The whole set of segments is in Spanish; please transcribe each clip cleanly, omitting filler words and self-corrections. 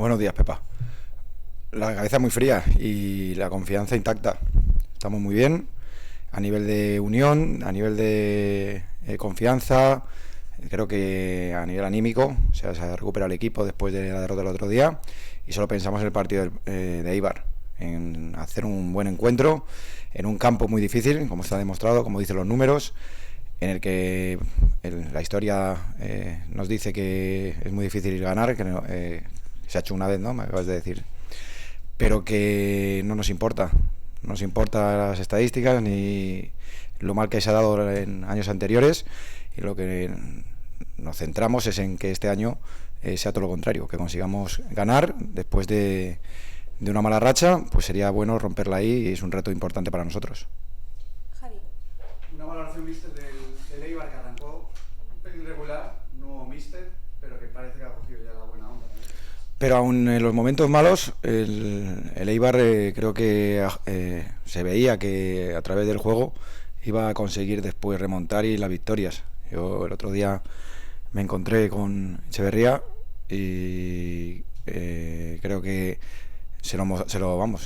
Buenos días, Pepa. La cabeza muy fría y la confianza intacta. Estamos muy bien a nivel de unión, a nivel de confianza. Creo que a nivel anímico, o sea, se ha recuperado el equipo después de la derrota del otro día y solo pensamos en el partido de Eibar, en hacer un buen encuentro en un campo muy difícil, como está demostrado, como dicen los números, en el que la historia nos dice que es muy difícil ganar, que se ha hecho una vez, ¿no? Me acabas de decir. Pero que no nos importa. No nos importa las estadísticas ni lo mal que se ha dado en años anteriores, y lo que nos centramos es en que este año sea todo lo contrario, que consigamos ganar después de una mala racha. Pues sería bueno romperla ahí y es un reto importante para nosotros. Javi. Una valoración, míster, del Eibar, que arrancó un pelín regular, nuevo míster, pero que parece que ha cogido ya la buena onda. Pero aún en los momentos malos, el Eibar creo que se veía que a través del juego iba a conseguir después remontar y las victorias. Yo el otro día me encontré con Echeverría y creo que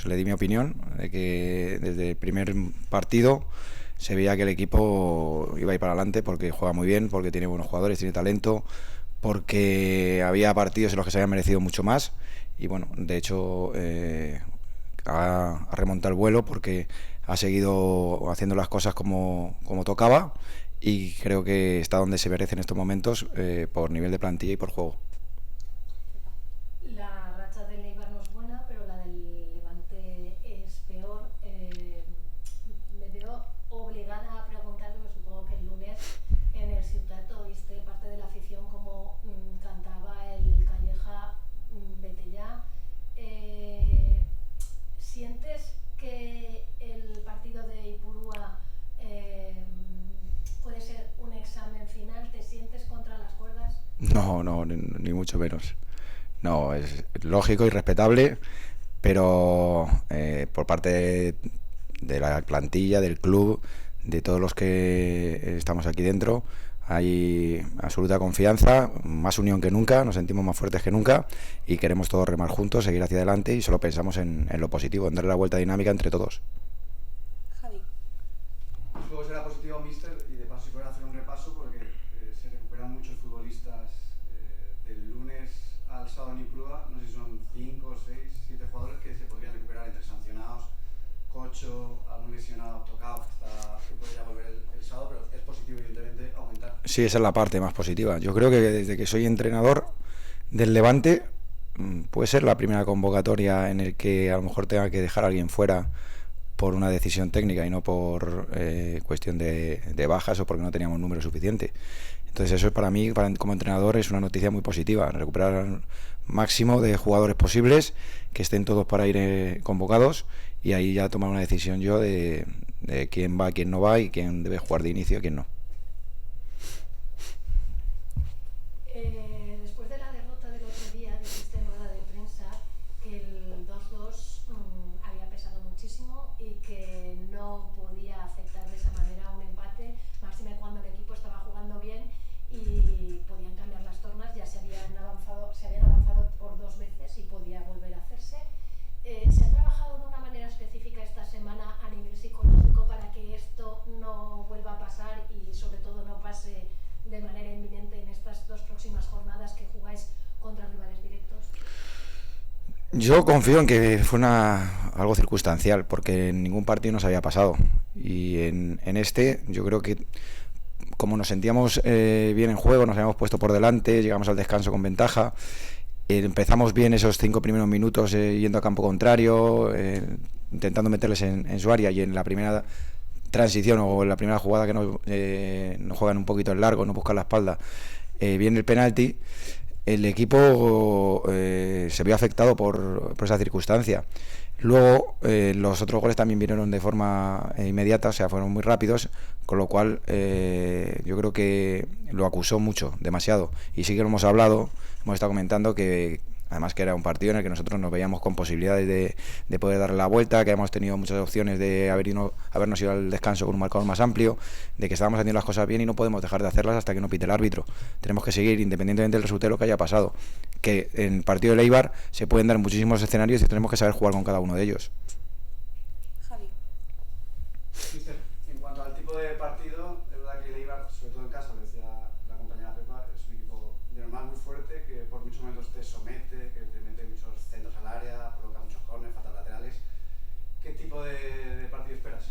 le di mi opinión de que desde el primer partido se veía que el equipo iba a ir para adelante porque juega muy bien, porque tiene buenos jugadores, tiene talento, porque había partidos en los que se habían merecido mucho más y bueno, de hecho ha remontado el vuelo porque ha seguido haciendo las cosas como tocaba, y creo que está donde se merece en estos momentos por nivel de plantilla y por juego. La racha del Eibar no es buena, pero la del Levante es peor. Me veo obligada a preguntar, porque supongo que el lunes en el Ciutat oíste parte de la afición como cantaba el Calleja, vete ya. ¿Sientes que el partido de Ipurúa puede ser un examen final? ¿Te sientes contra las cuerdas? No, ni mucho menos. No, es lógico y respetable, pero por parte de la plantilla, del club, de todos los que estamos aquí dentro, hay absoluta confianza, más unión que nunca, nos sentimos más fuertes que nunca y queremos todos remar juntos, seguir hacia adelante, y solo pensamos en lo positivo, en darle la vuelta dinámica entre todos. Javi. El juego será positivo, míster, y de paso si puede hacer un repaso porque se recuperan muchos futbolistas del lunes al sábado en Ipurúa. No sé si son 5, 6, 7 jugadores que se podrían recuperar entre sancionados, Cocho, algún lesionado, tocado, que podría volver el sábado, pero es positivo evidentemente aumentar. Sí, esa es la parte más positiva. Yo creo que desde que soy entrenador del Levante puede ser la primera convocatoria en el que a lo mejor tenga que dejar a alguien fuera por una decisión técnica y no por cuestión de bajas o porque no teníamos número suficiente. Entonces eso para mí, como entrenador, es una noticia muy positiva, recuperar al máximo de jugadores posibles, que estén todos para ir convocados, y ahí ya tomar una decisión yo de quién va, quién no va y quién debe jugar de inicio y quién no. Después de la derrota del otro día, dijiste en rueda de prensa que el 2-2 había pesado muchísimo y que no podía afectar de esa manera un empate, máxime cuando el equipo estaba jugando bien y podían cambiar las tornas. Ya se habían avanzado por 2 veces y podía volver a hacerse. ¿Se ha trabajado de una manera específica esta semana a nivel psicológico para que esto no vuelva a pasar y sobre todo no pase de manera inminente en estas 2 próximas jornadas que jugáis contra rivales directos? Yo confío en que fue algo circunstancial, porque en ningún partido nos había pasado, y en este yo creo que como nos sentíamos bien en juego, nos habíamos puesto por delante, llegamos al descanso con ventaja, empezamos bien esos 5 primeros minutos yendo a campo contrario, intentando meterles en su área, y en la primera transición o en la primera jugada que nos juegan un poquito en largo, no buscan la espalda, viene el penalti. El equipo se vio afectado por esa circunstancia. Luego los otros goles también vinieron de forma inmediata, o sea, fueron muy rápidos, con lo cual yo creo que lo acusó mucho, demasiado. Y sí que lo hemos hablado, hemos estado comentando que Además que era un partido en el que nosotros nos veíamos con posibilidades de poder darle la vuelta, que hemos tenido muchas opciones de habernos ido al descanso con un marcador más amplio, de que estábamos haciendo las cosas bien y no podemos dejar de hacerlas hasta que no pite el árbitro. Tenemos que seguir independientemente del resultado que haya pasado. Que en el partido de Eibar se pueden dar muchísimos escenarios y tenemos que saber jugar con cada uno de ellos. Javi. Mister, en cuanto al tipo de partido, es verdad que el Eibar, sobre todo en casa, lo decía la compañera Pepa, es un equipo de normal muy fuerte, que por muchos momentos te somete, que te mete muchos centros al área, provoca muchos corners, faltas laterales. ¿Qué tipo de partido esperas?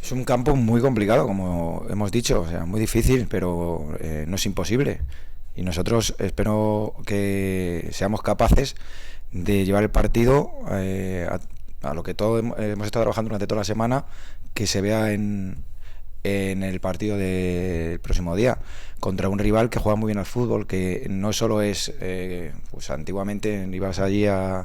Es un campo muy complicado, como hemos dicho, o sea, muy difícil, pero no es imposible. Y nosotros espero que seamos capaces de llevar el partido a lo que todos hemos estado trabajando durante toda la semana, que se vea en el partido del próximo día, contra un rival que juega muy bien al fútbol, que no solo es, pues antiguamente ibas allí a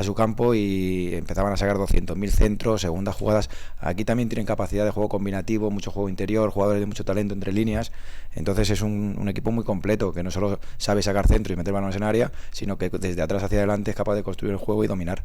su campo y empezaban a sacar 200.000 centros, segundas jugadas. Aquí también tienen capacidad de juego combinativo, mucho juego interior, jugadores de mucho talento entre líneas. Entonces es un equipo muy completo, que no solo sabe sacar centro y meter balones en área, sino que desde atrás hacia adelante es capaz de construir el juego y dominar.